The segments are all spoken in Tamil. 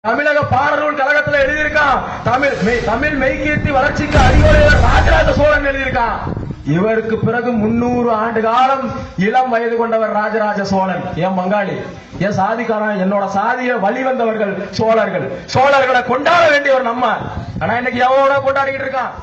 தமிழக பாடநூல் கழகத்தில் எழுதியிருக்கான். தமிழ் மெய்கீர்த்தி வளர்ச்சிக்கு அடியோரையில் ராஜராஜ சோழன் எழுதியிருக்கான். இவருக்கு பிறகு 300 ஆண்டு காலம் இளம் வயது கொண்டவர் ராஜராஜ சோழன். என் பங்காளி, என் சாதிக்காரன், என்னோட சாதிய வழிவந்தவர்கள் சோழர்கள். சோழர்களை கொண்டாட வேண்டியவர் நம்ம. ஆனா இன்னைக்கு எவனோட கொண்டாடிக்கிட்டு இருக்கான்?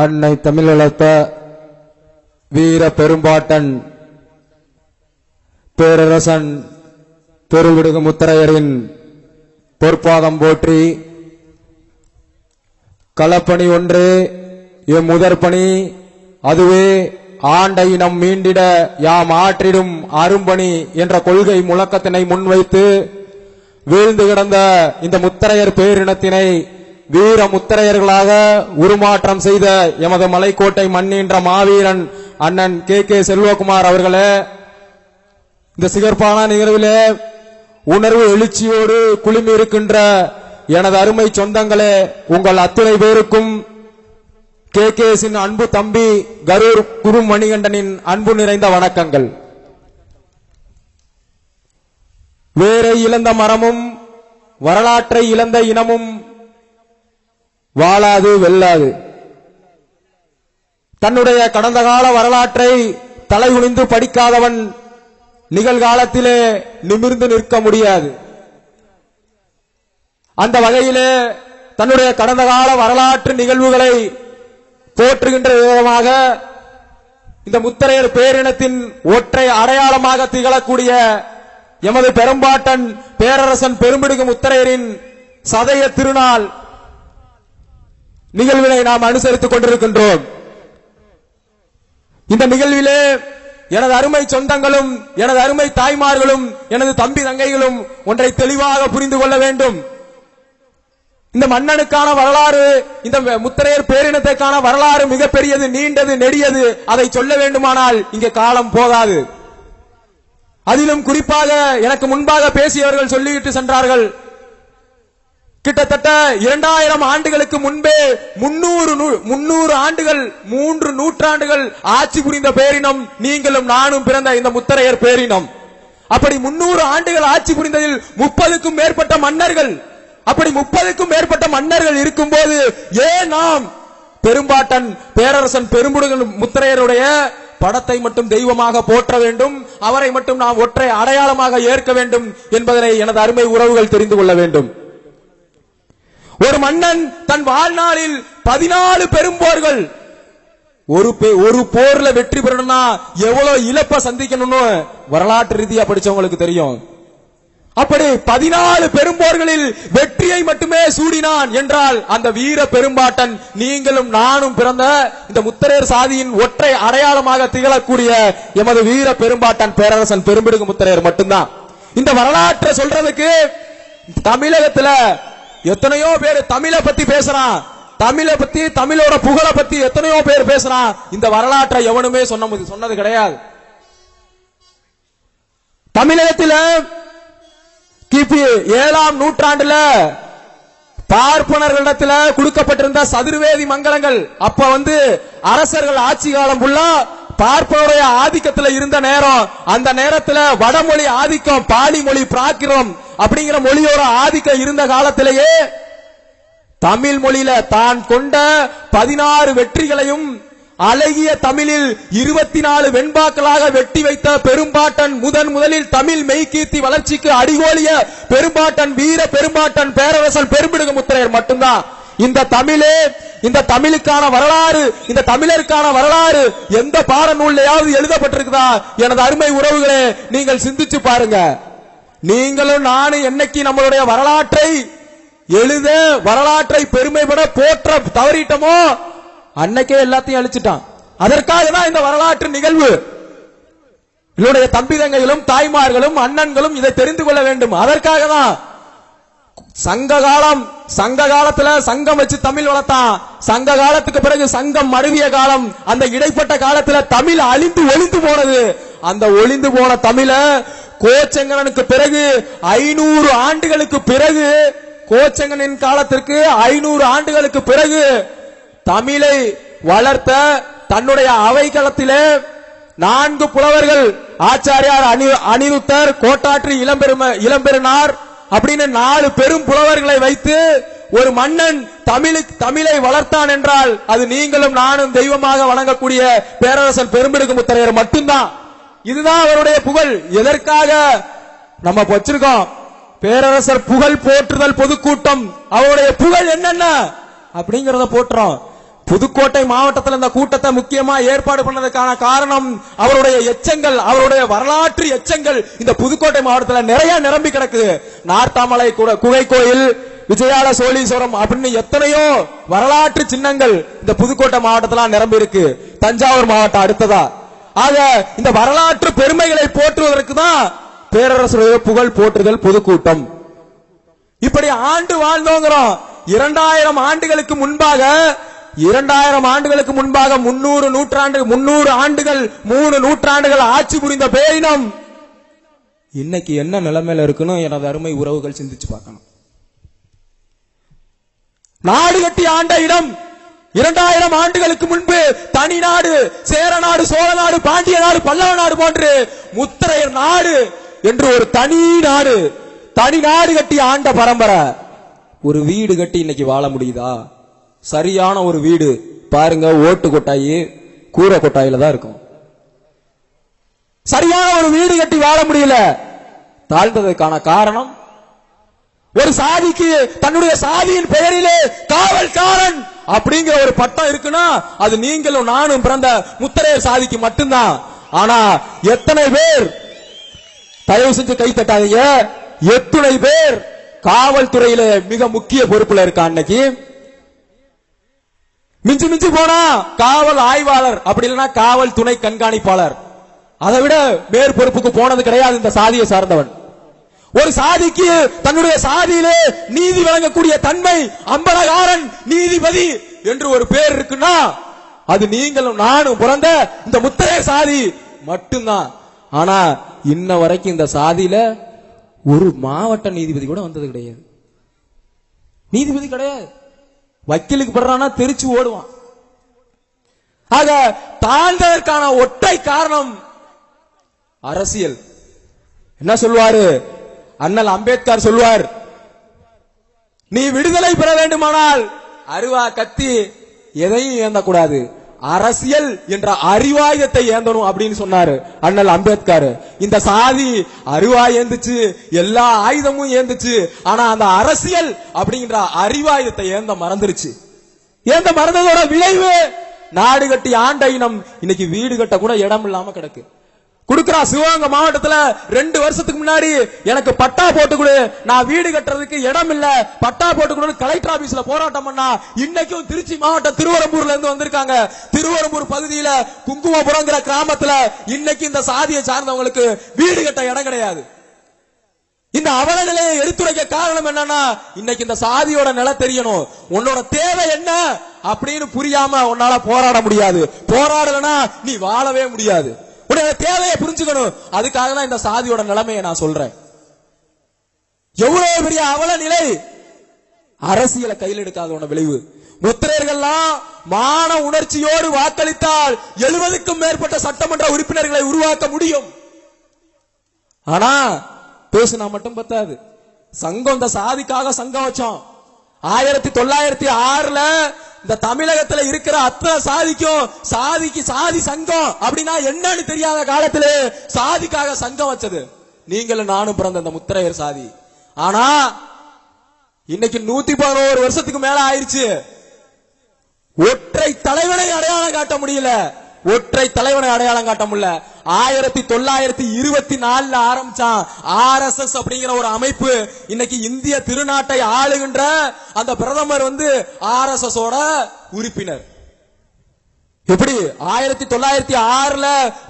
அன்னை தமிழ் வளர்த்த வீர பெரும்பாட்டன் பேரரசன் பெருவிடுகு முத்தரையரின் பொற்பாதம் போற்றி, களப்பணி ஒன்று எம் முதற்பணி, அதுவே ஆண்டை நம் மீண்டிட யாம் ஆற்றிடும் அரும்பணி என்ற கொள்கை முழக்கத்தினை முன்வைத்து வீழ்ந்து கிடந்த இந்த முத்தரையர் பேரினத்தினை வீர முத்தரையர்களாக உருமாற்றம் செய்த எமது மலைக்கோட்டை மண்ணின்ற மாவீரன் அண்ணன் கே செல்வகுமார் அவர்களே, இந்த சிகர்பான நிகழ்விலே உணர்வு எழுச்சியோடு குழுமி இருக்கின்ற எனது அருமை சொந்தங்களே, உங்கள் அத்துணை பேருக்கும் கேசின் அன்பு தம்பி கரூர் குரு மணிகண்டனின் அன்பு நிறைந்த வணக்கங்கள். வேரை இழந்த மரமும் வரலாற்றை இழந்த இனமும் வாழாது வெல்லாது. தன்னுடைய கடந்த கால வரலாற்றை தலைகுனிந்து படிக்காதவன் நிகழ்காலத்திலே நிமிர்ந்து நிற்க முடியாது. அந்த வகையிலே தன்னுடைய கடந்த கால வரலாற்று நிகழ்வுகளை போற்றுகின்ற விதமாக இந்த முத்தரையர் பேரினத்தின் ஒற்றை அடையாளமாக திகழக்கூடிய எமது பெரும்பாட்டன் பேரரசன் பெரும்பிடுகு முத்தரையரின் சதய திருநாள் நிகழ்வினை நாம் அனுசரித்துக் கொண்டிருக்கின்றோம். இந்த நிகழ்விலே எனது அருமை சொந்தங்களும் எனது அருமை தாய்மார்களும் எனது தம்பி தங்கைகளும் ஒன்றை தெளிவாக புரிந்து கொள்ள வேண்டும். இந்த மன்னனுக்கான வரலாறு, இந்த முத்தரையர் பேரினத்திற்கான வரலாறு மிகப்பெரியது, நீண்டது, நெடியது. அதை சொல்ல வேண்டுமானால் இங்கே காலம் போதாது. அதிலும் குறிப்பாக எனக்கு முன்பாக பேசியவர்கள் சொல்லிவிட்டு சென்றார்கள், கிட்டத்தட்ட 2000 ஆண்டுகளுக்கு முன்பே 300 ஆண்டுகள், 3 நூற்றாண்டுகள் ஆட்சி புரிந்த பேரினம் நீங்களும் நானும் பிறந்த இந்த முத்தரையர் பேரினம். அப்படி 300 ஆண்டுகள் ஆட்சி புரிந்ததில் 30க்கும் மேற்பட்ட மன்னர்கள். அப்படி 30க்கும் மேற்பட்ட மன்னர்கள் இருக்கும் போது ஏன் நாம் பெரும்பாட்டன் பேரரசன் பெரும்பிடுகு முத்தரையருடைய படத்தை மட்டும் தெய்வமாக போற்ற வேண்டும், அவரை மட்டும் நாம் ஒற்றை அடையாளமாக ஏற்க வேண்டும் என்பதனை எனது அருமை உறவுகள் தெரிந்து கொள்ள வேண்டும். ஒரு மன்னன் தன் வாழ்நாளில் 14 பெரும்போர்கள், ஒரு போர்ல வெற்றி பெறணும்னா எவ்வளவு இழப்ப சந்திக்கணும்னு வரலாற்று ரீதியா படிச்சவங்களுக்கு தெரியும். அப்படி 14 பெரும்போர்களில் வெற்றியை மட்டுமே சூடினான் என்றால் அந்த வீர பெரும்பாட்டன் நீங்களும் நானும் பிறந்த இந்த முத்தரையர் சாதியின் ஒற்றை அடையாளமாக திகழக்கூடிய எமது வீர பெரும்பாட்டன் பேரரசன் பெரும்பிடுகு முத்தரையர் மட்டும்தான். இந்த வரலாற்றை சொல்றதுக்கு தமிழகத்துல எத்தனையோ பேர் தமிழை பத்தி பேசுறான், தமிழை பத்தி, தமிழோட புகழை பத்தி எத்தனையோ பேர் பேசுறான். இந்த வரலாற்றை எவனுமே சொன்னது கிடையாது. தமிழகத்தில் கிபி 7ஆம் நூற்றாண்டுல பார்ப்பனர்களிடத்துல கொடுக்கப்பட்டிருந்த சதுர்வேதி மங்கலங்கள், அப்ப அரசர்கள் ஆட்சி காலம் ஃபுல்லா பார்ப்பனுடைய ஆதிக்கத்தில் இருந்த நேரம். அந்த நேரத்தில் வடமொழி ஆதிக்கம், பாலி மொழி பிராகிருதம் அப்படிங்கிற மொழியோட ஆதிக்கம் இருந்த காலத்திலேயே தமிழ் மொழியில தான் கொண்ட 16 வெற்றிகளையும் அழகிய தமிழில் 24 வெண்பாக்களாக வெட்டி வைத்த பெரும்பாட்டன் முதலில் தமிழ் மெய்கீர்த்தி வளர்ச்சிக்கு அடிகோலிய பெரும்பாட்டன் வீர பெரும்பாட்டன் பேரரசன் பெரும்பிடுகு முத்தரையர் மட்டும்தான். இந்த தமிழுக்கான வரலாறு, இந்த தமிழருக்கான வரலாறு எந்த பாடநூல்லையாவது எழுதப்பட்டிருக்குதா? எனது அருமை உறவுகளே, நீங்கள் சிந்திச்சு பாருங்க. நீங்களும் நானும் என்னைக்கு நம்மளுடைய வரலாற்றை எழுத, வரலாற்றை பெருமைப்பட போற்ற தவறிட்டோமோ அன்னைக்கே எல்லாத்தையும் அழிச்சிட்டான். அதற்காக தான் இந்த வரலாற்று நிகழ்வு. என்னுடைய தம்பி தங்கைகளும் தாய்மார்களும் அண்ணன்களும் இதை தெரிந்து கொள்ள வேண்டும். அதற்காக தான் சங்க காலத்துல சங்கம் வச்சு தமிழ் வளர்த்தான். சங்க காலத்துக்கு பிறகு சங்கம் மருவிய காலம், அந்த இடைப்பட்ட காலத்துல தமிழ் அழிந்து ஒளிந்து போனது. அந்த ஒளிந்து போன தமிழ கோச்செங்கனுக்கு பிறகு 500 ஆண்டுகளுக்கு பிறகு, கோச்செங்கனின் காலத்திற்கு 500 ஆண்டுகளுக்கு பிறகு தமிழை வளர்த்த தன்னுடைய அவைக்களத்திலே 4 புலவர்கள், ஆச்சாரியார், அனிருத்தர், கோட்டாற்று, இளம்பெருனார் அப்படின்னு 4 பெரும் புலவர்களை வைத்து ஒரு மன்னன் தமிழை வளர்த்தான் என்றால் அது நீங்களும் நானும் தெய்வமாக வணங்கக்கூடிய பேரரசன் பெரும்பிடுகு முத்தரையர் மட்டும்தான். இதுதான் அவருடைய புகழ். எதற்காக நம்ம வச்சிருக்கோம்? பேரரசர் புகழ் போற்றுதல் பொதுக்கூட்டம். அவருடைய புகழ் என்னென்ன அப்படிங்கறத போட்டுறோம். புதுக்கோட்டை மாவட்டத்தில் இந்த கூட்டத்தை முக்கியமா ஏற்பாடு பண்ணதுக்கான காரணம் அவருடைய எச்சங்கள், அவருடைய வரலாற்று எச்சங்கள் இந்த புதுக்கோட்டை மாவட்டத்தில் நிறைய நிரம்பி கிடக்குது. நார்த்தாமலை குகை கோயில், விஜயால சோழீஸ்வரம் அப்படின்னு எத்தனையோ வரலாற்று சின்னங்கள் இந்த புதுக்கோட்டை மாவட்டத்தில் நிரம்பி இருக்கு. தஞ்சாவூர் மாவட்டம் அடுத்ததா. ஆக இந்த வரலாற்று பெருமைகளை போற்றுவதற்கு தான் பேரரசுடைய புகழ் போற்றுதல் பொதுக்கூட்டம். இப்படி ஆண்டு வாழ்ந்தோங்கிறோம். 2000 ஆண்டுகளுக்கு முன்பாக 300 ஆண்டுகள் 3 நூற்றாண்டுகள் ஆட்சி புரிந்த பேரினம் இன்னைக்கு என்ன நிலைமையில இருக்குன்னு எனது அருமை உறவுகள் சிந்திச்சு பார்க்கணும். நாடு கட்டி ஆண்ட இடம் 2000 ஆண்டுகளுக்கு முன்பு தனி நாடு, சேர நாடு, சோழ நாடு, பாண்டிய நாடு, பல்லவ நாடு போன்று முத்தரையர் நாடு என்று ஒரு தனி நாடு கட்டி ஆண்ட பரம்பரை. ஒரு வீடு கட்டி இன்னைக்கு வாழ முடியுதா? சரியான ஒரு வீடு பாருங்க, ஓட்டு கொட்டாயி, கூரை கொட்டாயில தான் இருக்கும். சரியான ஒரு வீடு கட்டி வாழ முடியல. தாழ்ந்ததற்கான காரணம், ஒரு சாதிக்கு தன்னுடைய சாதியின் பெயரிலே காவல்காரன் அப்படிங்கிற ஒரு பட்டம் இருக்குன்னா அது நீங்களும் நானும் பிறந்த முத்தரையர் சாதிக்கு மட்டும்தான். ஆனா எத்தனை பேர், தயவு செஞ்சு கை தட்டாதீங்க, எத்தனை பேர் காவல்துறையில மிக முக்கிய பொறுப்புல இருக்கா? அன்னைக்கு மிஞ்சி போனா காவல் ஆய்வாளர், அப்படி இல்லைன்னா காவல் துணை கண்காணிப்பாளர். அதை விட வேறு பொறுப்புக்கு போனது கிடையாது இந்த சாதியை சார்ந்தவன். ஒரு சாதிக்கு தன்னுடைய சாதியிலே நீதி வழங்கக்கூடிய தன்மை, அம்பலகாரன், நீதிபதி என்று ஒரு பேர் இருக்குன்னா அது நீங்களும் நானும் பிறந்த இந்த முத்தரையர் சாதி மட்டும்தான். ஆனா இன்ன வரைக்கும் இந்த சாதியில ஒரு மாவட்ட நீதிபதி கூட வந்தது கிடையாது. நீதிபதி கிடையாது. வக்கீலுக்கு படுறானா தெரிச்சு ஓடுவான். ஆக தாழ்ந்ததற்கான ஒற்றை காரணம் அரசியல். என்ன சொல்வாரு அண்ணல் அம்பேத்கர்? சொல்வார், நீ விடுதலை பெற வேண்டுமானால் அருவா, கத்தி எதையும் ஏந்தக்கூடாது, அரசியல் என்ற அறிவாயுதத்தை ஏந்தணும் அப்படின்னு சொன்னாரு அண்ணல் அம்பேத்கர். இந்த சாதி அருவா ஏந்துச்சு, எல்லா ஆயுதமும் ஏந்துச்சு, ஆனா அந்த அரசியல் அப்படிங்கிற அறிவாயுதத்தை ஏந்த மறந்துருச்சு. ஏந்த மறந்ததோட விளைவு நாடு கட்டி ஆண்ட இனம் இன்னைக்கு வீடு கட்ட கூட இடம் இல்லாம கிடக்கு. குடுக்கறா. சிவகங்கை மாவட்டத்துல 2 வருஷத்துக்கு முன்னாடி எனக்கு பட்டா போட்டு கொடு, நான் வீடு கட்டுறதுக்கு இடம் இல்ல, பட்டா போட்டு கொடு கலெக்டர் ஆபீஸ்ல போராட்டம் பண்ணா. இன்னைக்கும் திருச்சி மாவட்டம் திருவரம்பூர்ல இருந்து வந்திருக்காங்க. திருவரம்பூர் பகுதியில குங்குமபுரங்கிற கிராமத்துல இன்னைக்கு இந்த சாதியை சார்ந்தவங்களுக்கு வீடு கட்ட இடம் கிடையாது. இந்த அவல நிலையை எடுத்துரைக்க காரணம் என்னன்னா, இன்னைக்கு இந்த சாதியோட நிலை தெரியணும். உன்னோட தேவை என்ன அப்படின்னு புரியாம உன்னால போராட முடியாது. போராடலனா நீ வாழவே முடியாது. உடைய தேவையை புரிஞ்சுக்கணும். அதுக்காக தான் இந்த சாதியோட நிலைமையை நான் சொல்றேன். எவ்வளவு பெரிய அவல நிலை, அரசியலை கையில் எடுக்காத விளைவு. முத்திரையர்கள்லாம் மான உணர்ச்சியோடு வாக்களித்தால் 70க்கும் மேற்பட்ட சட்டமன்ற உறுப்பினர்களை உருவாக்க முடியும். ஆனா பேசினா மட்டும் பத்தாது. சங்கம், இந்த சாதிக்காக சங்கம் வச்சோம். 1906ல இந்த தமிழகத்துல இருக்கிற அத்தனை சாதிக்கும் சாதி சங்கம் அப்படின்னா என்னன்னு தெரியாத காலத்துல சாதிக்காக சங்கம் வச்சது நீங்களும் நானும் பிறந்த இந்த முத்தரையர் சாதி. ஆனா இன்னைக்கு 111 வருஷத்துக்கு மேல ஆயிருச்சு. ஒற்றை தலைவனை அடையாளம் காட்ட முடியல. 1924ல ஆரம்பிச்சான் RSS அப்படிங்கிற ஒரு அமைப்பு. இன்னைக்கு இந்திய திருநாட்டை ஆளுகின்ற அந்த பிரதமர் RSS ஓட உறுப்பினர். எப்படி 1906ல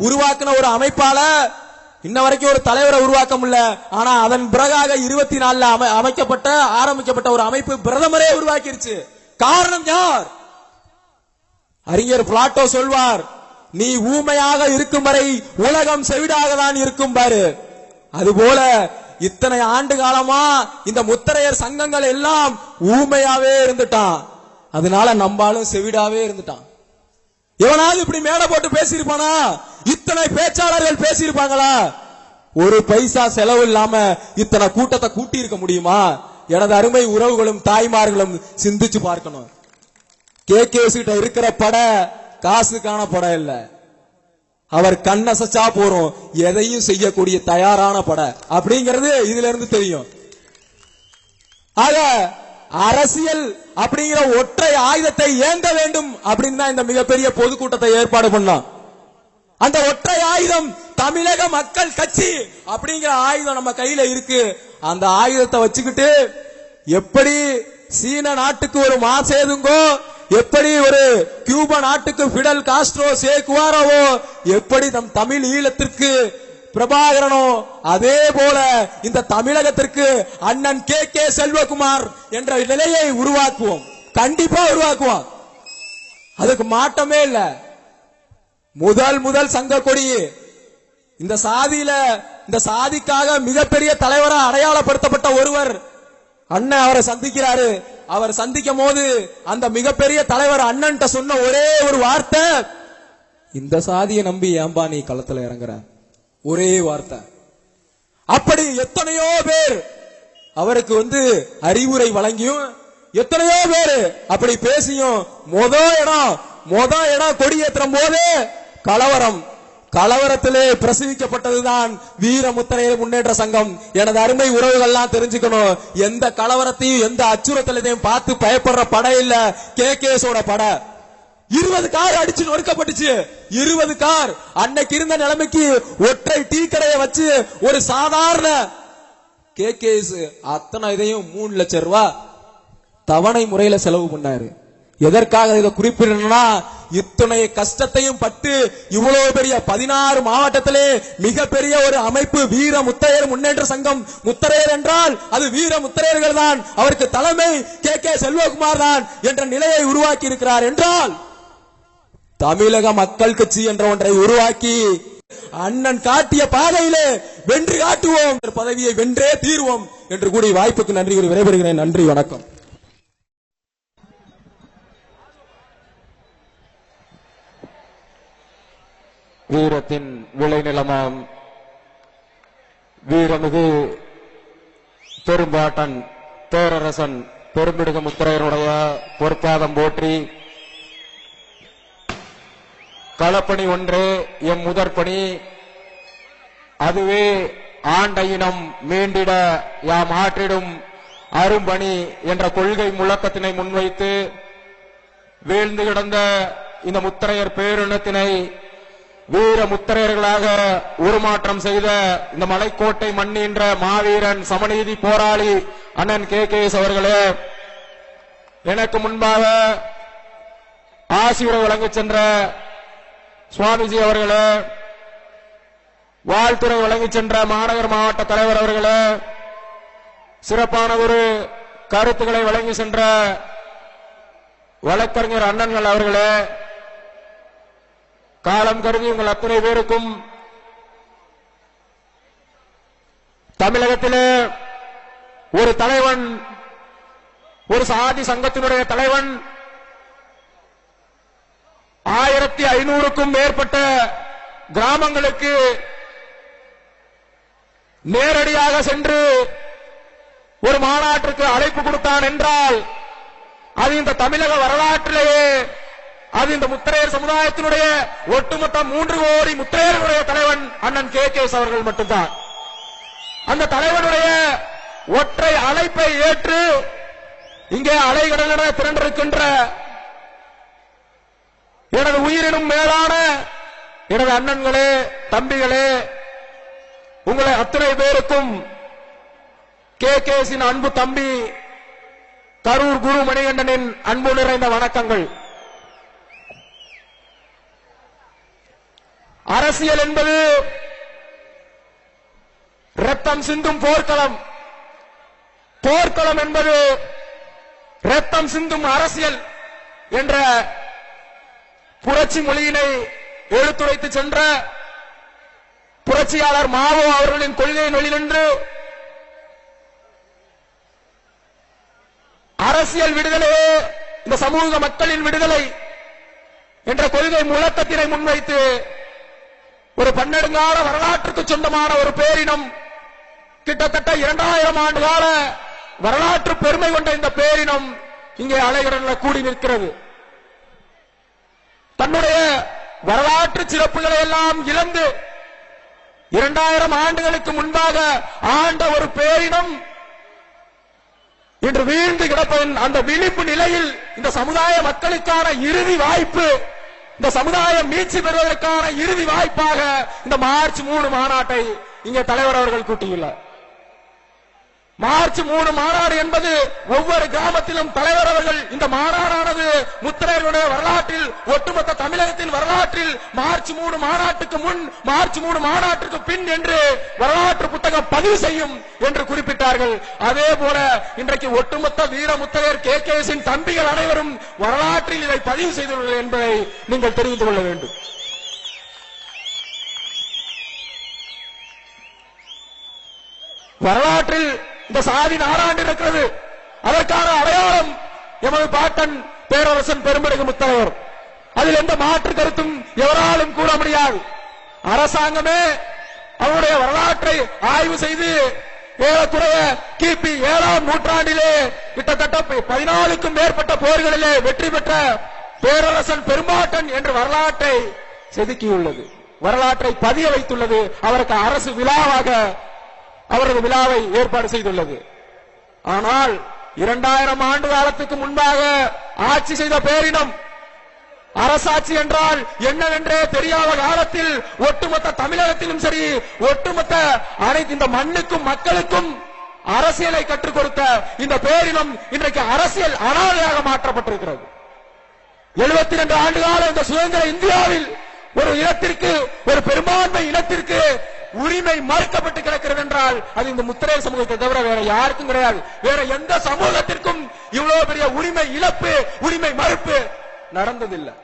உருவாக்கின ஒரு அமைப்பால இன்ன வரைக்கும் ஒரு தலைவரை உருவாக்க முடியல. ஆனா அதன் பிறகாக 24ல ஆரம்பிக்கப்பட்ட ஒரு அமைப்பு பிரதமரே உருவாக்கிருச்சு. காரணம் யார்? அறிஞர் பிளாட்டோ சொல்வார், நீ ஊமையாக இருக்கும் வரை உலகம் செவிடாக தான் இருக்கும் பாரு. அதுபோல இத்தனை ஆண்டு காலமா இந்த முத்தரையர் சங்கங்கள் எல்லாம் ஊமையாவே இருந்துட்டான். அதனால நம்பாலும் செவிடாவே இருந்துட்டான். எவனாவது இப்படி மேடை போட்டு பேசியிருப்பானா? இத்தனை பேச்சாளர்கள் பேசியிருப்பாங்களா? ஒரு பைசா செலவு இல்லாம இத்தனை கூட்டத்தை கூட்டி இருக்க முடியுமா? எனது அருமை உறவுகளும் தாய்மார்களும் சிந்திச்சு பார்க்கணும். KKS கிட்ட இருக்கிற பட காசுக்கான படம் இல்ல, அவர் கண்ணசச்சா போறோம் எதையும் செய்யக்கூடிய தயாரான பட அப்படிங்கிறது இதுல இருந்து தெரியும். ஆக அரசியல் அப்படிங்கிற ஒற்றை ஆயுதத்தை ஏந்த வேண்டும் அப்படின்னு தான் இந்த மிகப்பெரிய பொதுக்கூட்டத்தை ஏற்பாடு பண்ணோம். அந்த ஒற்றை ஆயுதம் தமிழக மக்கள் கட்சி அப்படிங்கிற ஆயுதம் நம்ம கையில இருக்கு. அந்த ஆயுதத்தை வச்சுக்கிட்டு எப்படி சீன நாட்டுக்கு ஒரு மாசேதுங்கோ, எப்படி ஒரு கியூபா நாட்டுக்கு பிடல் காஸ்ட்ரோ சே குவாராவோ, எப்படி நம் தமிழ் ஈழத்திற்கு பிரபாகரனோ, அதே போல இந்த தமிழகத்திற்கு அண்ணன் KK செல்வகுமார் என்ற நிலையை உருவாக்குவோம். கண்டிப்பா உருவாக்குவோம், அதுக்கு மாற்றமே இல்ல. முதல் சங்க கொடி இந்த சாதியில, இந்த சாதிக்காக மிகப்பெரிய தலைவரா அடையாளப்படுத்தப்பட்ட ஒருவர் அண்ணன் அவரை சந்திக்கிறாரு. அவர் சந்திக்கும் போது அந்த மிகப்பெரிய தலைவர் அண்ணன் சொன்ன ஒரே ஒரு வார்த்தை, இந்த சாதியை நம்பி ஏம்பா நீ களத்துல இறங்குற, ஒரே வார்த்தை. அப்படி எத்தனையோ பேர் அவருக்கு அறிவுரை வழங்கியும், எத்தனையோ பேர் அப்படி பேசியும் மொத இடம் கொடியேற்றும் போது கலவரத்திலே பிரசவிக்கப்பட்டதுதான் வீரமுத்திரையர் முன்னேற்ற சங்கம். எனது அருமை உறவுகள்லாம் தெரிஞ்சுக்கணும், எந்த கலவரத்தையும் எந்த அச்சுறுத்தலையும் பார்த்து பயப்படுற படம் இல்ல KKSோட படம். 20 கார் அடிச்சு நொறுக்கப்பட்டுச்சு. 20 கார் அன்னைக்கு இருந்த நிலைமைக்கு ஒற்றை டீ கடையை வச்சு ஒரு சாதாரண KKS அத்தனை இதையும் 3 லட்சம் ரூபாய் தவணை முறையில செலவு பண்ணாரு. எதற்காக இதை குறிப்பிடணும்னா, இத்தனை கஷ்டத்தையும் பட்டு இவ்வளவு பெரிய 16 மாவட்டத்திலே மிகப்பெரிய ஒரு அமைப்பு வீர முத்தையர் முன்னேற்ற சங்கம். முத்தரையர் என்றால் அது வீர முத்தரையர்கள் தான், அவருக்கு தலைமை KK செல்வகுமார் தான் என்ற நிலையை உருவாக்கி இருக்கிறார் என்றால், தமிழக மக்கள் கட்சி என்ற ஒன்றை உருவாக்கி அண்ணன் காட்டிய பாதையிலே வென்று காட்டுவோம், பதவியை வென்றே தீர்வோம் என்று கூடிய வாய்ப்புக்கு நன்றி கூறி விடைபெறுகிறேன். நன்றி, வணக்கம். வீரத்தின் விளைநிலமாம் வீரமிகு பெரும்பாட்டன் பேரரசன் பெரும்பிடுக முத்திரையருடைய பொற்பாதம் போற்றி, களப்பணி ஒன்றே எம் முதற்பணி, அதுவே ஆண்டையினம் மீண்டிட யாம் ஆற்றிடும் அரும்பணி என்ற கொள்கை முழக்கத்தினை முன்வைத்து வீழ்ந்து கிடந்த இந்த முத்திரையர் பேரினத்தினை வீர முத்திரையர்களாக உருமாற்றம் செய்த இந்த மலைக்கோட்டை மண்ணின்ற மாவீரன் சமநீதி போராளி அண்ணன் KKS அவர்களே, எனக்கு முன்பாக ஆசியுரை வழங்கிச் சென்ற சுவாமிஜி அவர்களே, வாழ்த்துறை வழங்கிச் சென்ற மாநகர் மாவட்ட தலைவர் அவர்களே, சிறப்பான ஒரு கருத்துக்களை வழங்கி சென்ற வழக்கறிஞர் அண்ணன்கள் அவர்களே, காலம் கருதி உங்கள் அத்தனை பேருக்கும் தமிழகத்திலே ஒரு தலைவன், ஒரு சாதி சங்கத்தினுடைய தலைவன் 1500க்கும் மேற்பட்ட கிராமங்களுக்கு நேரடியாக சென்று ஒரு மாநாட்டிற்கு அழைப்பு கொடுத்தான் என்றால், அது இந்த தமிழக வரலாற்றிலேயே, அது இந்த முத்திரையர் சமுதாயத்தினுடைய ஒட்டுமொத்த 3 கோடி முத்திரையர்களுடைய தலைவன் அண்ணன் KKS அவர்கள் மட்டும்தான். அந்த தலைவனுடைய ஒற்றை அழைப்பை ஏற்று இங்கே அலைகடலென திரண்டிருக்கின்ற எனது உயிரினும் மேலான எனது அண்ணன்களே, தம்பிகளே, உங்களை அத்தனை பேருக்கும் KKSின் அன்பு தம்பி கரூர் குரு மணிகண்டனின் அன்பு நிறைந்த வணக்கங்கள். அரசியல் என்பது ரத்தம் சிந்தும் போர்க்களம். போர்க்களம் என்பது ரத்தம் சிந்தும் அரசியல் என்ற புரட்சி மொழியினை எடுத்துரைத்து சென்ற புரட்சியாளர் மாவோ அவர்களின் கொள்கையின் வழிநின்று அரசியல் விடுதலையே இந்த சமூக மக்களின் விடுதலை என்ற கொள்கை முழக்கத்தினை முன்வைத்து ஒரு பன்னெடுங்கால வரலாற்றுக்கு சொந்தமான ஒரு பேரினம், கிட்டத்தட்ட 2000 ஆண்டு கால வரலாற்று பெருமை கொண்ட இந்த பேரினம் இங்கே அலைகடலில் கூடி நிற்கிறது. தன்னுடைய வரலாற்று சிறப்புகளை எல்லாம் இழந்து 2000 ஆண்டுகளுக்கு முன்பாக ஆண்ட ஒரு பேரினம் இன்று வீழ்ந்து கிடப்பதன் அந்த விழிப்பு நிலையில் இந்த சமுதாய மக்களுக்கான இறுதி வாய்ப்பு, இந்த சமுதாயம் மீட்சி பெறுவதற்கான இறுதி வாய்ப்பாக இந்த மார்ச் 3 மாநாட்டை இங்கே தலைவர் அவர்கள் கூட்டியுள்ளார். மார்ச் 3 மாநாடு என்பது ஒவ்வொரு கிராமத்திலும் தலைவர் அவர்கள் இந்த மாநாடானது முத்திரையர்களுடைய வரலாற்றில், ஒட்டுமொத்த தமிழகத்தின் வரலாற்றில் மார்ச் 3 மாநாட்டுக்கு முன், மார்ச் 3 மாநாட்டுக்கு பின் என்று வரலாற்று புத்தகம் பதிவு செய்யும் என்று குறிப்பிட்டார்கள். அதே போல இன்றைக்கு ஒட்டுமொத்த வீர முத்திரையர் KKS தம்பிகள் அனைவரும் வரலாற்றில் இதை பதிவு செய்துள்ளனர் என்பதை நீங்கள் தெரிந்து கொள்ள வேண்டும். வரலாற்றில் இந்த சாதி நாடாண்டு இருக்கிறது. அதற்கான அடையாளம் எமது பாட்டன் பேரரசன் பெரும்படுகு முத்தலைவர். அதில் எந்த மாற்று கருத்தும் எவராலும் கூற முடியாது. அரசாங்கமே அவருடைய வரலாற்றை ஆய்வு செய்து ஏறக்குறைய கிபி 7ஆம் நூற்றாண்டிலே கிட்டத்தட்ட 14க்கும் மேற்பட்ட போர்களிலே வெற்றி பெற்ற பேரரசன் பெரும்பாட்டன் என்ற வரலாற்றை செதுக்கியுள்ளது, வரலாற்றை பதிய வைத்துள்ளது. அவருக்கு அரசு விழாவாக அவரது விழாவை ஏற்பாடு செய்துள்ளது. ஆனால் 2000 ஆண்டு காலத்துக்கு முன்பாக ஆட்சி செய்த பேரினம், அரசாட்சி என்றால் என்னவென்றே தெரியாத காலத்தில் ஒட்டுமொத்த தமிழகத்திலும் சரி, ஒட்டுமொத்த அனைத்து இந்த மண்ணுக்கும் மக்களுக்கும் அரசியலை கற்றுக் கொடுத்த இந்த பேரினம் இன்றைக்கு அரசியல் அனாதையாக மாற்றப்பட்டிருக்கிறது. 72 ஆண்டு கால இந்த சுதந்திர இந்தியாவில் ஒரு இனத்திற்கு, ஒரு பெரும்பான்மை இனத்திற்கு உரிமை மறுக்கப்பட்டு கிடக்கிறது என்றால் அது இந்த முத்திரையர் சமூகத்தை தவிர வேற யாருக்கும் கிடையாது. வேற எந்த சமூகத்திற்கும் இவ்வளவு பெரிய உரிமை இழப்பு, உரிமை மறுப்பு நடந்ததில்லை.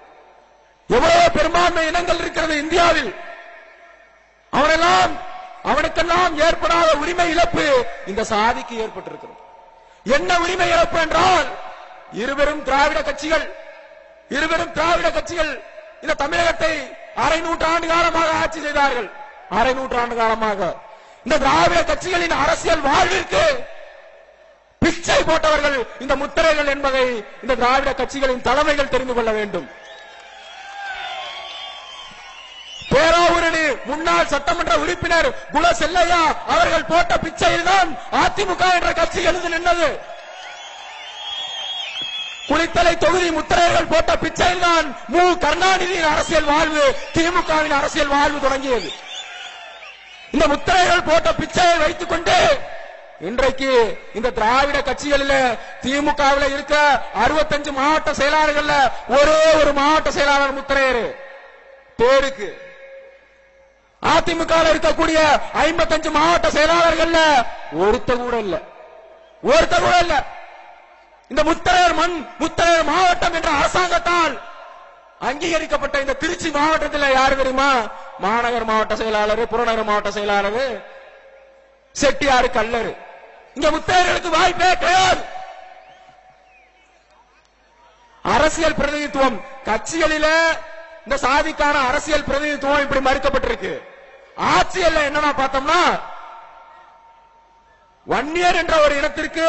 எவ்வளவு பெரும்பான்மை இனங்கள் இருக்கிறது இந்தியாவில், அவனுக்கெல்லாம் ஏற்படாத உரிமை இழப்பு இந்த சாதிக்கு ஏற்பட்டிருக்கிறது. என்ன உரிமை இழப்பு என்றால், இருவரும் திராவிட கட்சிகள் இந்த தமிழகத்தை அரை நூற்றாண்டு காலமாக ஆட்சி செய்தார்கள். அரை நூற்றாண்டு காலமாக இந்த திராவிட கட்சிகளின் அரசியல் வாழ்விற்கு பிச்சை போட்டவர்கள் இந்த முத்திரைகள் என்பதை இந்த திராவிட கட்சிகளின் தலைமைகள் தெரிந்து கொள்ள வேண்டும். பேராவூரணி முன்னாள் சட்டமன்ற உறுப்பினர் குல செல்லையா அவர்கள் போட்ட பிச்சையில் தான் அதிமுக என்ற கட்சி எழுந்து நின்றது. குளித்தலை தொகுதி முத்திரையர்கள் போட்ட பிச்சையில் தான் மு கருணாநிதியின் அரசியல் வாழ்வு, திமுகவின் அரசியல் வாழ்வு தொடங்கியது. இந்த முத்திரைகள் போட்ட பிச்சையை வைத்துக் கொண்டு இன்றைக்கு இந்த திராவிட கட்சிகளில் திமுகவில் இருக்க 65 மாவட்ட செயலாளர்கள் ஒரே ஒரு மாவட்ட செயலாளர் முத்திரையர் பேருக்கு, அதிமுக இருக்கக்கூடிய 55 மாவட்ட செயலாளர்கள் ஒருத்த கூட இல்ல. இந்த முத்திரையர் மாவட்டம் என்ற அரசாங்கத்தால் அங்கீகரிக்கப்பட்ட இந்த திருச்சி மாவட்டத்தில் யாரு தெரியுமா? மாநகர் மாவட்ட செயலாளர், புறநகர் மாவட்ட செயலாளர், செட்டியாறு, கல்லர். இங்க முத்திரையர்களுக்கு வாய்ப்பே கிடையாது. அரசியல் பிரதிநிதித்துவம் கட்சிகளில இந்த சாதிக்கான அரசியல் பிரதிநிதித்துவம் இப்படி மறுக்கப்பட்டிருக்கு. ஆட்சியல்ல என்னன்னா பார்த்தோம்னா, வன்னியர் என்ற ஒரு இனத்திற்கு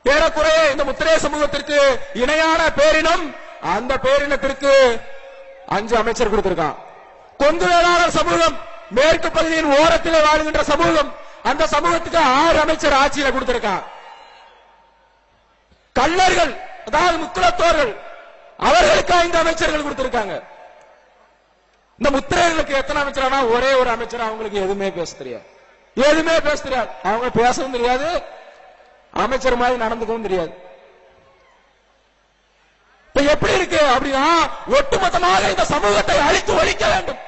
ஏறக்குறைய இந்த முத்திரைய சமூகத்திற்கு இணையான பேரினம், அந்த பேரினத்திற்கு 5 அமைச்சர் கொடுத்திருக்கான். கொங்கு வேளாளர் சமூகம் மேற்கு பகுதியின் ஓரத்திலே வாழ்கின்ற சமூகம், அந்த சமூகத்துக்கு 6 அமைச்சர் ஆட்சியில கொடுத்திருக்கான். கல்லர்கள் அதாவது முக்குலத்தோர்கள் அவர்களுக்கு 5 அமைச்சர்கள் கொடுத்திருக்காங்க. இந்த முத்திரையர்களுக்கு எத்தனை அமைச்சரானா ஒரே ஒரு அமைச்சர். அவங்களுக்கு எதுவுமே பேச தெரியாது, அவங்க பேசவும் தெரியாது, அமைச்சர் மாதிரி நடந்துக்கவும் தெரியாது. இப்ப எப்படி இருக்கு அப்படின்னா, ஒட்டுமொத்தமாக இந்த சமூகத்தை அழித்து ஒழிக்க வேண்டும்.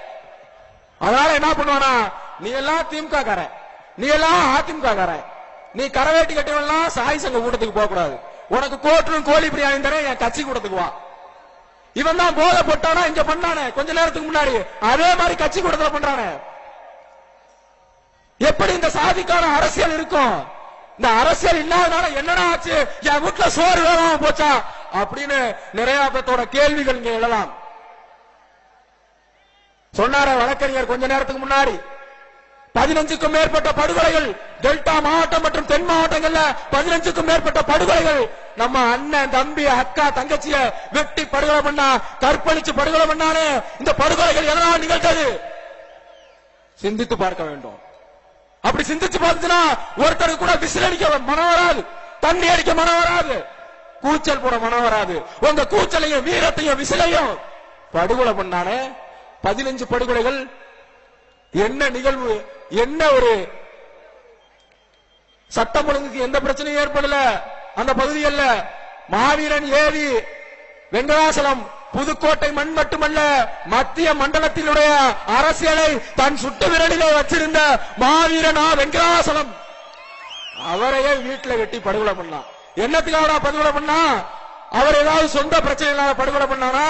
அதனால என்ன பண்ணுவானா, நீ எல்லாம் திமுக காரன், நீ எல்லாம் அதிமுக காரன், நீ கரவேட்டி கட்டிவெல்லாம் சாய் சங்க கூட்டத்துக்கு போக கூடாது, உனக்கு கோட்டரும் கோழி பிரியாணி தரேன், என் கட்சி கூட்டத்துக்கு வா. இவன் தான் போதை போட்டானா இங்க பண்ணானே கொஞ்ச நேரத்துக்கு முன்னாடி, அதே மாதிரி கட்சி கூட்டத்துல பண்றானே. எப்படி இந்த சாதிக்கான அரசியல் இருக்கும்? இந்த அரசியல் இல்லாதனால என்னடா ஆச்சு, என் வீட்டுல சோறு வேணாம போச்சா அப்படின்னு நிறைய பேத்தோட கேள்விகள் இங்க எழலாம். சொன்னார வழக்கறிஞர் கொஞ்ச நேரத்துக்கு முன்னாடி 15க்கும் மேற்பட்ட படுகொலைகள் டெல்டா மாவட்டம் மற்றும் தென் மாவட்டங்கள்ல 15க்கும் மேற்பட்ட படுகொலைகள். நம்ம அண்ணன் தம்பி அக்கா தங்கச்சிய வெட்டி படுகொலை பண்ணா, கற்பழிச்சு படுகொலை பண்ணானே, இந்த படுகொலைகள் எதனால் நிகழ்ந்தது சிந்தித்து பார்க்க வேண்டும். அப்படி சிந்திச்சு பார்த்துனா ஒருத்தருக்கு கூட விசில் அடிக்க மனம் வராது, தண்ணி அடிக்க மனம் வராது, கூச்சல் போட மனம் வராது. உங்க கூச்சலையும் வீரத்தையும் விசிலையும் படுகொலை பண்ணானே 15 படுகொலைகள். என்ன நிகழ்வு, என்ன ஒரு சட்டம் ஒழுங்குக்கு எந்த பிரச்சனையும் ஏற்படல அந்த பகுதிகளில். மாவீரன் ஏரி வெங்கடாசலம் புதுக்கோட்டை மண் மட்டுமல்ல, மத்திய மண்டலத்தினுடைய அரசியலை தன் சுட்டு விரலிலே வச்சிருந்த மாவீரனா வெங்கடாசலம், அவரையே வீட்டில் வெட்டி படுகொலை பண்ணான். என்னத்துக்காக படுகொலை பண்ணா? அவர் ஏதாவது சொந்த பிரச்சனைகளால படுகொலை பண்ணானா,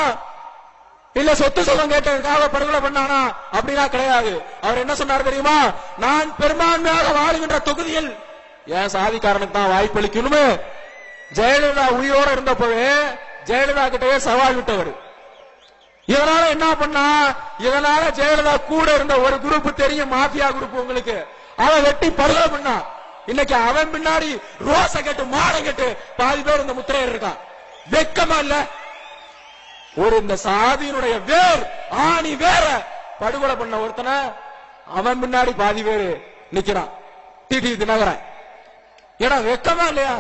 இல்ல சொத்து சுகம் கேட்டதுக்காக படுகொலை பண்ணானா? அப்படின்னா கிடையாது. அவர் என்ன சொன்னார் தெரியுமா? நான் பெரும்பான்மையாக வாழுகின்ற தொகுதியில் என் சாதிக்காரனுக்கு தான் வாய்ப்பளிக்கணுமே. ஜெயலலிதா உயிரோட இருந்தப்பவே ஜெயலலிதா கிட்டவே சவால் விட்டவர். இதனால என்ன பண்ணா, இதனால ஜெயலலிதா கூட இருந்த ஒரு குரூப் தெரியும், மாஃபியா குரூப் உங்களுக்கு, அவன் வெட்டி படுகொலை பண்ணா. இன்னைக்கு அவன் பின்னாடி ரோச கட்டு மாடம் கட்டு பாதி பேர் இந்த முத்திரையர் இருக்கான். வெக்கமா இல்ல? ஒரு இந்த சாதியினுடைய வேர் ஆணி வேற படுகொலை பண்ண ஒருத்தனை அவன் பின்னாடி பாதி பேரு நிக்கிறான். டிடி தினகரன், ஏடா வெக்கமா இல்லையா?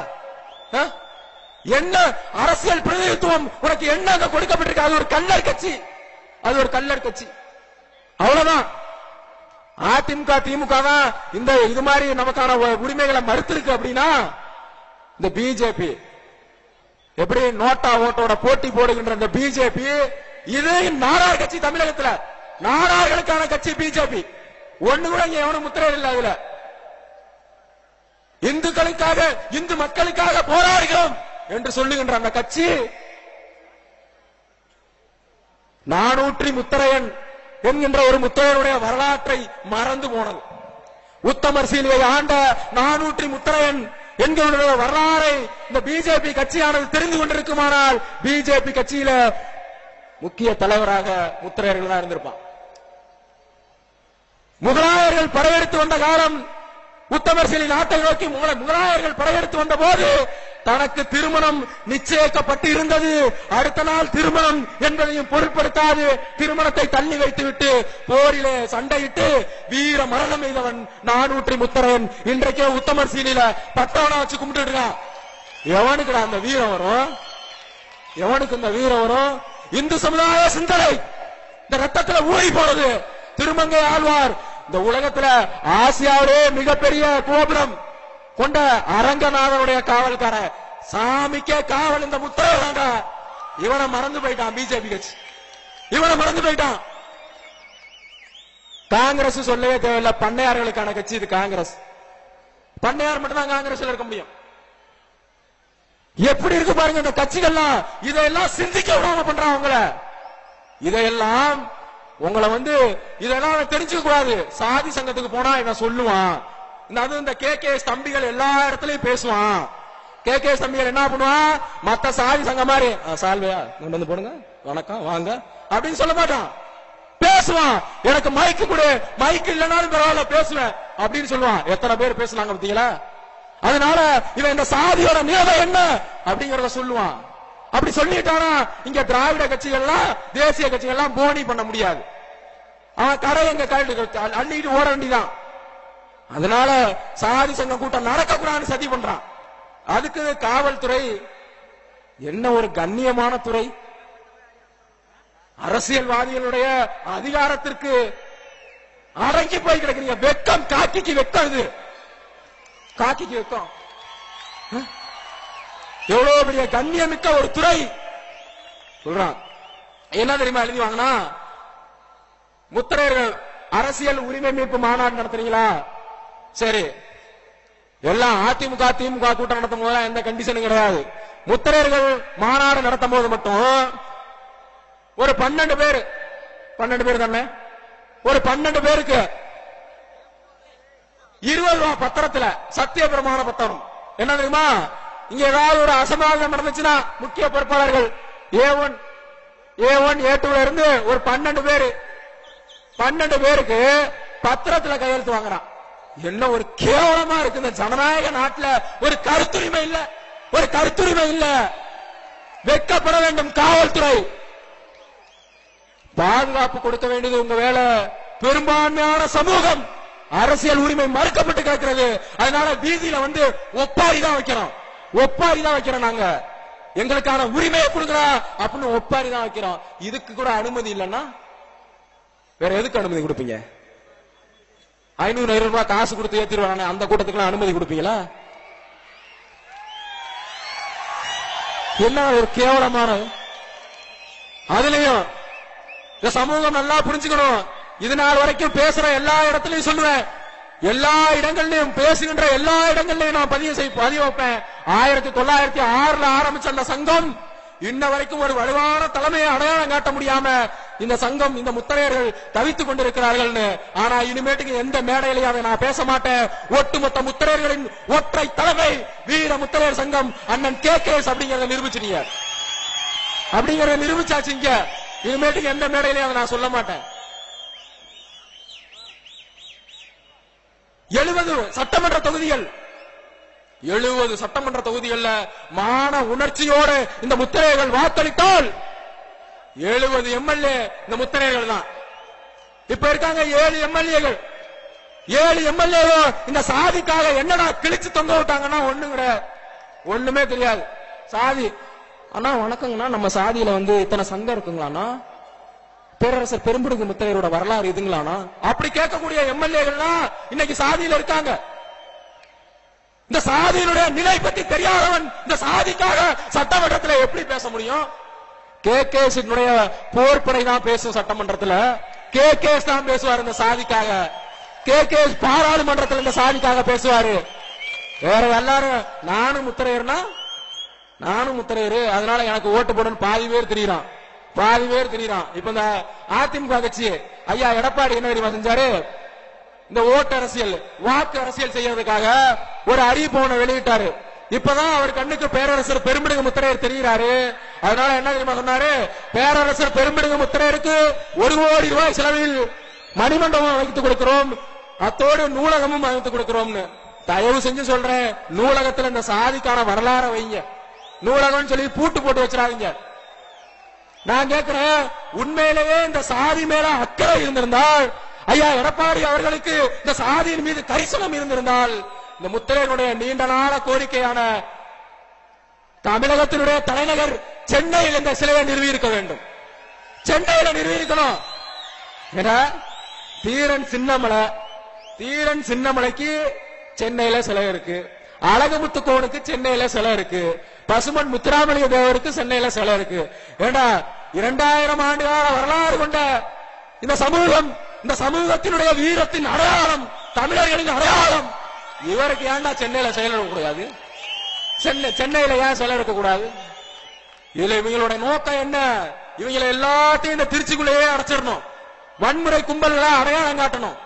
என்ன அரசியல் பிரதிநிதித்துவம் உனக்கு என்ன அங்க கொடுக்கப்பட்டிருக்கு? அது ஒரு கல்லர் கட்சி, அது ஒரு கல்லர் கட்சி, அவ்வளவுதான். அதிமுக திமுக தான் இந்த இது மாதிரி நமக்கான உரிமைகளை மறுத்திருக்கு. அப்படின்னா இந்த பிஜேபி எப்படி நோட்டா ஓட்டோட போட்டி போடுகின்ற இந்த பிஜேபி, இது நாடார் கட்சி, தமிழகத்துல நாடார்களுக்கான கட்சி பிஜேபி. ஒண்ணு கூட இங்க எவனும் முத்திரையர் இல்ல. அதுல இந்துக்களுக்காக இந்து மக்களுக்காக போராடுகிறோம் என்று சொல்லுகின்ற அந்த கட்சி நானூற்றி முத்தரையன் என்கின்ற ஒரு முத்தரையனுடைய வரலாற்றை மறந்து போனது. உத்தமர் சீலையை ஆண்ட நானூற்றி முத்தரையன் என்கிற வரலாறை இந்த பிஜேபி கட்சியானது தெரிந்து கொண்டிருக்குமானால் பிஜேபி கட்சியில முக்கிய தலைவராக முத்தரையர்கள் தான் இருந்திருப்பான். முகலாயர்கள் படையெடுத்து வந்த காலம், உத்தமர் சீலை நாட்டை நோக்கி முகலாயர்கள் படையெடுத்து வந்த போது தனக்கு திருமணம் நிச்சயிக்கப்பட்டு இருந்தது. அடுத்த நாள் திருமணம் என்பதையும் பொருட்படுத்தாது திருமணத்தை தள்ளி வைத்துவிட்டு போரிலே சண்டையிட்டு வீர மரணம் எய்தவன் நானூற்றி முத்தரையன். இன்றைக்கே உத்தமர் சீனில பட்டவனா வச்சு கும்பிட்டு இருக்கான். எவனுக்கு அந்த வீரம் வரும்? எவனுக்கு இந்த வீரம் வரும்? இந்து சமுதாய சிந்தனை இந்த ரத்தத்துல ஊறி போனது. திருமங்கை ஆழ்வார் இந்த உலகத்துல ஆசியாவிலே மிகப்பெரிய கோபுரம் கொண்ட அரங்கநாதனுடைய காவல்கார, சாமிக்கே காவல் இந்த முத்தரையன். இவனை மறந்து போயிட்டான் பிஜேபி கட்சி, இவனை மறந்து போயிட்டான். காங்கிரஸ் சொல்லவே தேவையில்லை, பண்ணையார்களுக்கான கட்சி இது காங்கிரஸ். பண்ணையார் மட்டும் தான் காங்கிரஸ்ல இருக்க முடியும். எப்படி இருக்கு பாருங்க இந்த கட்சிகள்லாம். இதெல்லாம் சிந்திக்க விடாம பண்றான் உங்களை. இதையெல்லாம் உங்களை இதெல்லாம் தெரிஞ்சுக்க கூடாது. சாதி சங்கத்துக்கு போனா இவன் சொல்லுவான். இந்த கே.கே.எஸ். தம்பிகள் எல்லா இடத்துலயும் பேசுவான். கே.கே.எஸ். தம்பிகள் என்ன பண்ணுவான், மத்த சாதி சங்கம் மாதிரி சால்வையா வந்து போடுங்க, வணக்கம் வாங்க அப்படின்னு சொல்ல மாட்டான். பேசுவான். எனக்கு மைக்கு கொடு, மைக்கு இல்லைனாலும் பரவாயில்ல பேசுவேன் அப்படின்னு சொல்லுவான். எத்தனை பேர் பேசுனாங்க பாத்தீங்களா? அதனால இவன் இந்த சாதியோட நிலை என்ன அப்படிங்கறத சொல்லுவான். அப்படி சொல்லிட்டானா இங்க திராவிட கட்சிகள்லாம் தேசிய கட்சிகள்லாம் போனி பண்ண முடியாது. அவன் கடை எங்க அள்ளிட்டு ஓட வேண்டிதான். அதனால சாதி சங்க கூட்டம் நடக்கக்கூடாதுன்னு சதி பண்றான். அதுக்கு காவல்துறை என்ன ஒரு கண்ணியமான துறை. அரசியல்வாதிகளுடைய அதிகாரத்திற்கு அடங்கி போய் கிடக்குறீங்க. வெக்கம், காக்கிக்கு வெக்கம். இது காக்கிக்கு வெக்கம். எவ்வளவு பெரிய கண்ணியமிக்க ஒரு துறை சொல்றான். என்ன தெரியுமா எழுதி வாங்கினா, முத்திரையர்கள் அரசியல் உரிமை மீட்பு மாநாடு நடத்துறீங்களா? சரி, எல்லாம் அதிமுக திமுக கூட்டம் நடத்தும் போது எந்த கண்டிஷனும் கிடையாது. முத்திரையர்கள் மாநாடு நடத்தும் போது மட்டும் ஒரு 12 பேர் 12 பேர் தானே, ஒரு 12 பேருக்கு 20 ரூபாய் பத்திரத்துல சத்திய பிரமாண பத்திரம். என்ன தெரியுமா, இங்க ஏதாவது ஒரு அசம்பாவிதம் நடந்துச்சுன்னா முக்கிய பொறுப்பாளர்கள் A1 A2 இருந்து ஒரு 12 பேருக்கு பத்திரத்துல கையெழுத்து வாங்குறான். என்ன ஒரு கேவலமா இருக்கு இந்த ஜனநாயக நாட்டுல. ஒரு கருத்துரிமை இல்ல, ஒரு கருத்துரிமை இல்ல. வெட்கப்பட வேண்டும் காவல்துறை. பாதுகாப்பு கொடுக்க வேண்டியது உங்க வேலை. பெரும்பான்மையான சமூகம் அரசியல் உரிமை மறுக்கப்பட்டு கிடக்கிறது. அதனால வீதியில வந்து ஒப்பாரி தான் வைக்கிறோம், ஒப்பாரி தான் வைக்கிறோம். நாங்க எங்களுக்கான உரிமையை கொடுக்கிறோம் அப்படின்னு ஒப்பாரி தான் வைக்கிறோம். இதுக்கு கூட அனுமதி இல்லைன்னா வேற எதுக்கு அனுமதி கொடுப்பீங்க? 500 ரூபாய் காசு கொடுத்து ஏத்திடுவாங்க, அந்த கூட்டத்துக்கு அனுமதி கொடுப்பீங்களா? என்ன ஒரு கேவலமான. அதுலயும் இந்த சமூகம் நல்லா புரிஞ்சுக்கணும். இது நாள் வரைக்கும் பேசுற எல்லா இடத்துலயும் சொல்லுவேன், எல்லா இடங்கள்லயும் பேசுகின்ற எல்லா இடங்கள்லயும் நான் பதிவு வைப்பேன். 1906 ஆரம்பிச்ச அந்த சங்கம் இன்ன வரைக்கும் ஒரு வலுவான தலைமையை அடையாளம் காட்ட முடியாம இந்த சங்கம், இந்த முத்தரையர்கள் தவித்துக் கொண்டிருக்கிறார்கள். ஆனா இனிமேட்டுக்கு எந்த மேடையிலையும் அதை நான் பேச மாட்டேன். ஒட்டுமொத்த முத்தரையர்களின் ஒற்றை தலைமை வீர முத்தரையர் சங்கம் அண்ணன் KKS அப்படிங்கறத நிரூபிச்சிட்டீங்க, அப்படிங்கறத நிரூபிச்சாச்சுங்க. இனிமேட்டுக்கு எந்த மேடையிலையும் அதை நான் சொல்ல மாட்டேன். 70 சட்டமன்ற தொகுதிகள், 70 சட்டமன்ற தொகுதிகள்ல மான உணர்ச்சியோடு இந்த முத்திரையர்கள் வாக்களித்தால் 70 MLA இந்த முத்திரையர்கள் தான். இப்ப இருக்காங்க 7 MLAகள். 7 MLA இந்த சாதிக்காக என்னடா கிழிச்சு தொங்க விட்டாங்கன்னா ஒண்ணுமே தெரியாது. சாதி அண்ணா வணக்கங்கண்ணா, நம்ம சாதியில வந்து இத்தனை சங்கம் இருக்குங்களாண்ணா, பேரரசர் பெரும்பிடுகு முத்தையரோட வரலாறு இதுங்களானா அப்படி கேட்கக்கூடிய எம்எல்ஏகள்லாம் இன்னைக்கு சாதியில இருக்காங்க. இந்த சாதியினுடைய நிலை பத்தி தெரியாதவன் இந்த சாதிக்காக சட்டமன்றத்தில் எப்படி பேச முடியும்? KKS போர்ப்படை தான் பேசும் சட்டமன்றத்தில், KKS தான் பேசுவார் இந்த சாதிக்காக. KKS பாராளுமன்றத்தில் இந்த சாதிக்காக பேசுவாரு. வேற எல்லாரும் நானும் முத்திரையர்னா நானும் முத்திரையரு அதனால எனக்கு ஓட்டு போடணும் பாதி பேர் தெரியுறான், பாதி பேர் தெரியுறான். இப்ப இந்த அதிமுக கட்சி ஐயா எடப்பாடி என்ன தெரியுமா செஞ்சாரு? இந்த ஓட்டு அரசியல் வாக்கு அரசியல் செய்யறதுக்காக ஒரு அறிவிப்பு ஒண்ணு வெளியிட்டாரு. இப்பதான் அவர் கண்ணுக்கு பேரரசர் பெரும்பிடுகு முத்திரையர் தெரிகிறாரு. அதனால என்ன தெரியுமா சொன்னாரு? பேரரசர் பெரும்பிடுகு முத்திரையருக்கு 1 கோடி ரூபாய் செலவில் மணிமண்டபம் வைத்து கொடுக்கிறோம், அத்தோடு நூலகமும் அமைத்து கொடுக்கிறோம்னு. தயவு செஞ்சு சொல்றேன், நூலகத்துல இந்த சாதிக்கான வரலாறு வைங்க, நூலகம் சொல்லி பூட்டு போட்டு வச்சிடாதீங்க. நான் கேட்கிறேன், உண்மையிலேயே இந்த சாதி மேல அக்கறை இருந்திருந்தால், ஐயா எடப்பாடி அவர்களுக்கு இந்த சாதியின் மீது கரிசனம் இருந்திருந்தால், இந்த முத்திரையனுடைய நீண்ட நாள கோரிக்கையான தமிழகத்தினுடைய தலைநகர் சென்னையில் இந்த சிலையை நிறுவியிருக்க வேண்டும். சென்னையில நிறுவியிருக்கணும். தீரன் சின்னமலைக்கு சென்னையில சிலை இருக்கு, அழகுமுத்து கோனுக்கு சென்னையில சிலை இருக்கு, பசுமன் முத்துராமலிங்க தேவருக்கு சென்னையில சிலை இருக்கு. ஏண்டா 2000 ஆண்டு கால வரலாறு கொண்ட இந்த சமூகம், இந்த சமூகத்தினுடைய வீரத்தின் அடையாளம், தமிழர்களின் அடையாளம், இவருக்கு ஏன்டா சென்னையில செயல் இருக்கக்கூடாது? சென்னையில ஏன் செயல் இருக்கக்கூடாது? இதுல இவங்களோட நோக்கம் என்ன? இவங்களை எல்லாத்தையும் இந்த திருச்சிக்குள்ளேயே அடைச்சிடணும், வன்முறை கும்பல்களை அடையாளம் காட்டணும்,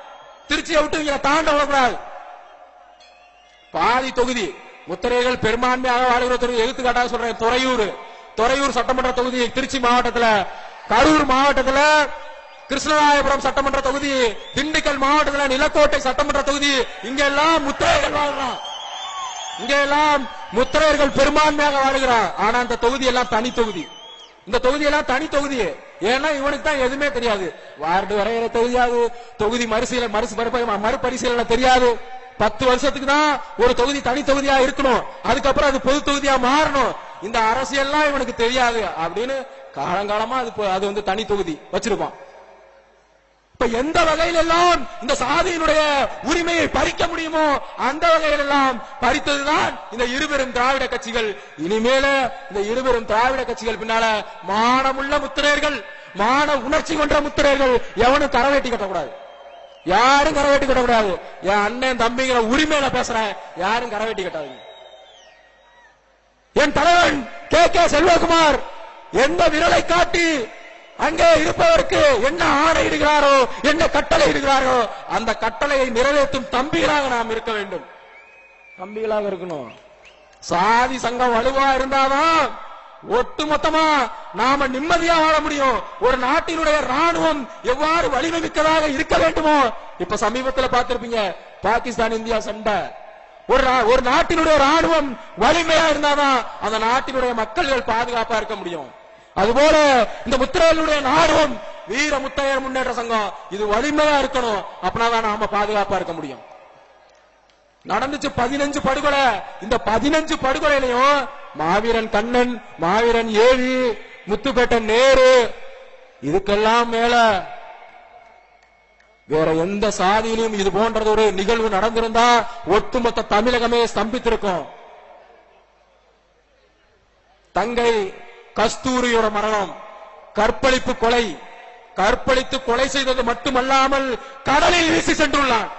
திருச்சியை விட்டு இவங்களை தாண்ட விடக்கூடாது. பாதி தொகுதி முத்திரையர்கள் பெரும்பான்மையாக வாழ்கிற தொகுதி எடுத்துக்காட்டாக சொல்றேன். துறையூர் சட்டமன்ற தொகுதி திருச்சி மாவட்டத்தில், கரூர் மாவட்டத்தில் கிருஷ்ணராயபுரம் சட்டமன்ற தொகுதி, திண்டுக்கல் மாவட்டத்தில் நிலக்கோட்டை சட்டமன்ற தொகுதி, இங்க எல்லாம் முத்திரையர்கள் வாழ்றான், இங்க எல்லாம் முத்திரையர்கள் பெரும்பான்மையாக வாழ்கிறார். ஆனா இந்த தொகுதி எல்லாம் தனி தொகுதி, இந்த தொகுதி எல்லாம் தனி தொகுதி. ஏன்னா இவனுக்கு தான் எதுவுமே தெரியாது, வார்டு வரையறை தெரியாது, தொகுதி மறுபரிசீலனை தெரியாது. 10 வருஷத்துக்கு தான் ஒரு தொகுதி தனி தொகுதியா இருக்கணும், அதுக்கப்புறம் அது பொது தொகுதியா மாறணும். இந்த அரசியல்லாம் இவனுக்கு தெரியாது அப்படின்னு காலங்காலமா அது வந்து தனி தொகுதி வச்சிருப்பான். இப்ப எந்த வகையில் எல்லாம் இந்த சாதியினுடைய உரிமையை பறிக்க முடியுமோ அந்த வகையில் எல்லாம் பறித்ததுதான் இந்த இருபெரும் திராவிட கட்சிகள். இனிமேல இந்த இருபெரும் திராவிட கட்சிகள் பின்னால மானமுள்ள முத்திரையர்கள், மான உணர்ச்சி கொண்ட முத்திரையர்கள் எவனும் கரவேட்டி கட்டக்கூடாது, யாரும் கரவேட்டி கட்டக்கூடாது. என் அண்ணன் தம்பிங்கிற உரிமையில பேசுறேன், யாரும் கரவேட்டி கட்டாதீங்க. என் தலைவன் KK செல்வகுமார் எந்த விரலை காட்டி அங்கே இருப்பவருக்கு என்ன ஆணையிடுகிறாரோ, என்ன கட்டளை இடுகிறாரோ அந்த கட்டளையை நிறைவேற்றும் தம்பிகளாக நாம் இருக்க வேண்டும். தம்பிகளாக இருக்கணும். சாதி சங்கம் வலுவா இருந்தாதான் ஒட்டுமொத்தமா நாம நிம்மதியா வாழ முடியும். ஒரு நாட்டினுடைய ராணுவம் எவ்வாறு வலிமை மிக்கதாக இருக்க வேண்டுமோ, இப்ப சமீபத்தில் பார்த்திருப்பீங்க பாகிஸ்தான் இந்தியா சண்டை. ஒரு நாட்டினுடைய ராணுவம் வலிமையா இருந்தாதான் அந்த நாட்டினுடைய மக்கள்கள் பாதுகாப்பா இருக்க முடியும். அதுபோல இந்த முத்திரையர்களுடைய நாடும் வீர முத்தையர் முன்னேற்ற சங்கம் இது வலிமையா இருக்கணும். அப்படின்னா நாம பாதுகாப்பா இருக்க முடியும். நடந்துச்சு 15 படுகொலை. இந்த 15 படுகொலையிலையும் மாவீரன் கண்ணன், மாவீரன் ஏவி, முத்துப்பேட்டன் நேரு, இதுக்கெல்லாம் மேல வேற எந்த சாதியிலும் இது போன்றது ஒரு நிகழ்வு நடந்திருந்தா ஒட்டுமொத்த தமிழகமே ஸ்தம்பித்திருக்கும். தங்கை கஸ்தூரியோட மரணம், கற்பழிப்பு கொலை, கற்பழித்து கொலை செய்தது மட்டுமல்லாமல் கடலில் வீசி சென்றுள்ளான்.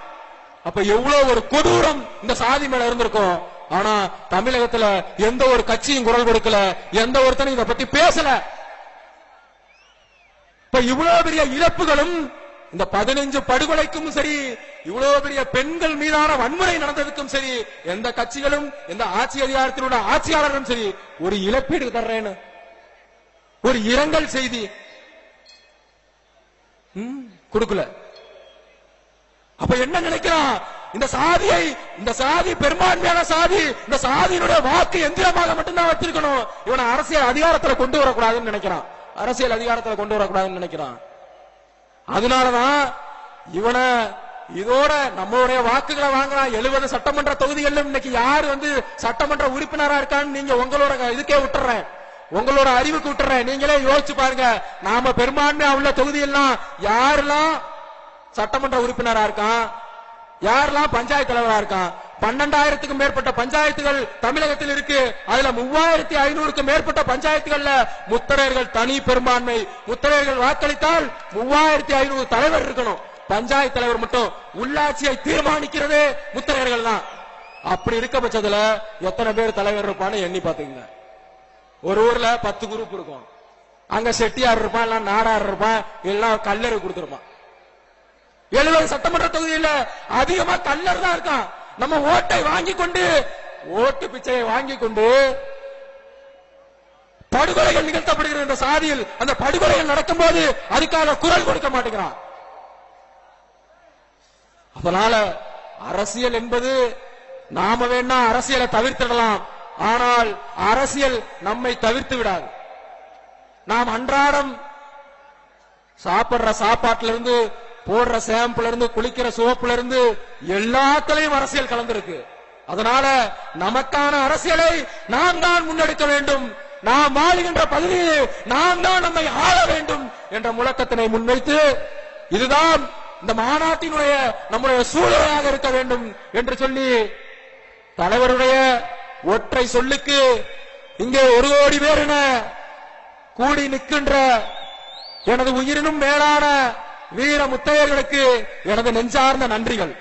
அப்ப எவ்வளவு ஒரு கொடூரம் இந்த சாதி மேல இருந்திருக்கும். ஆனா தமிழகத்துல எந்த ஒரு கட்சியும் குரல் கொடுக்கல, எந்த ஒருத்தனும் இதை பத்தி பேசல. இப்ப இவ்வளவு பெரிய இழப்புகளும் இந்த 15 படுகொலைக்கும் சரி, இவ்வளவு பெரிய பெண்கள் மீதான வன்முறை நடந்ததுக்கும் சரி, எந்த கட்சிகளும் எந்த ஆட்சி அதிகாரத்தில் உள்ள ஆட்சியாளரும் சரி ஒரு இழப்பீடு தர்றேன்னு ஒரு இரங்கல் செய்தி கொடுக்கல. அப்ப என்ன நினைக்கிறான்? இந்த சாதி பெரும்பான்மையான சாதி, இந்த சாதியினுடைய வாக்கு எந்திரமாக மட்டும்தான் வச்சிருக்கணும். இவனை அரசியல் அதிகாரத்துல கொண்டு வரக்கூடாதுன்னு நினைக்கிறான். அரசியல் அதிகாரத்துல கொண்டு வரக்கூடாதுன்னு நினைக்கிறான். அதனாலதான் இவனை இதோட நம்மளுடைய வாக்குகளை வாங்கலாம். 70 சட்டமன்ற தொகுதிகளிலும் இன்னைக்கு யாரு சட்டமன்ற உறுப்பினரா இருக்கான்னு நீங்க உங்களோட இதுக்கே விட்டுறேன், உங்களோட அறிவுக்கு விட்டுறேன். நீங்களே யோசிச்சு பாருங்க. நாம பெரும்பான்மையா உள்ள தொகுதியெல்லாம் யாரெல்லாம் சட்டமன்ற உறுப்பினரா இருக்கான், யாரெல்லாம் பஞ்சாயத்து தலைவரா இருக்கான். 12,000க்கும் மேற்பட்ட பஞ்சாயத்துகள் தமிழகத்தில் இருக்கு. அதுல 3,500க்கும் மேற்பட்ட பஞ்சாயத்துகள்ல முத்தரையர்கள் தனி பெரும்பான்மை. முத்தரையர்கள் வாக்களித்தால் 3,500 தலைவர் இருக்கணும். பஞ்சாயத்து தலைவர் மட்டும் உள்ளாட்சியை தீர்மானிக்கிறதே முத்தரையர்கள் தான். அப்படி இருக்க பட்சத்துல எத்தனை பேர் தலைவர் இருப்பான்னு எண்ணி பாத்துங்க. ஒரு ஊர்ல 10 குரூப் இருக்கும். அங்க செட்டியார் இருப்பான், இல்ல நாடார் இருப்பான், இல்ல கல்லறு கொடுத்திருப்பான். 70 சட்டமன்ற தொகுதியில அதிகமா கல்லர் தான் இருக்கான். நம்ம ஓட்டை வாங்கி கொண்டு, ஓட்டு பிச்சையை வாங்கி கொண்டு படுகொலைகள் நிகழ்த்தப்படுகிற இந்த சாதியில் அந்த படுகொலைகள் நடக்கும் போது அதுக்காக குரல் கொடுக்க மாட்டேங்கிறான். அதனால அரசியல் என்பது நாம வேணா அரசியலை தவிர்த்திடலாம், ஆனால் அரசியல் நம்மை தவிர்த்து விடாது. நாம் அன்றாடம் சாப்பிடுற சாப்பாட்டுல இருந்து, போடுற ஷாம்புல இருந்து, குளிக்கிற சோப்புல இருந்து எல்லாத்திலையும் அரசியல் கலந்திருக்கு. அதனால நமக்கான அரசியலை நாம் தான் முன்னெடுக்க வேண்டும். நாம் வாழுகின்ற பகுதியில் நாம் தான் நம்மை ஆள வேண்டும் என்ற முழக்கத்தினை முன்வைத்து, இதுதான் இந்த மாநாட்டினுடைய நம்முடைய சூழலாக இருக்க வேண்டும் என்று சொல்லி தலைவருடைய ஒற்றை சொல்லுக்கு இங்கே 1 கோடி பேர் என கூடி நிற்கின்ற எனது உயிரினும் மேலான வீர முத்தையர்களுக்கு எனது நெஞ்சார்ந்த நன்றிகள்.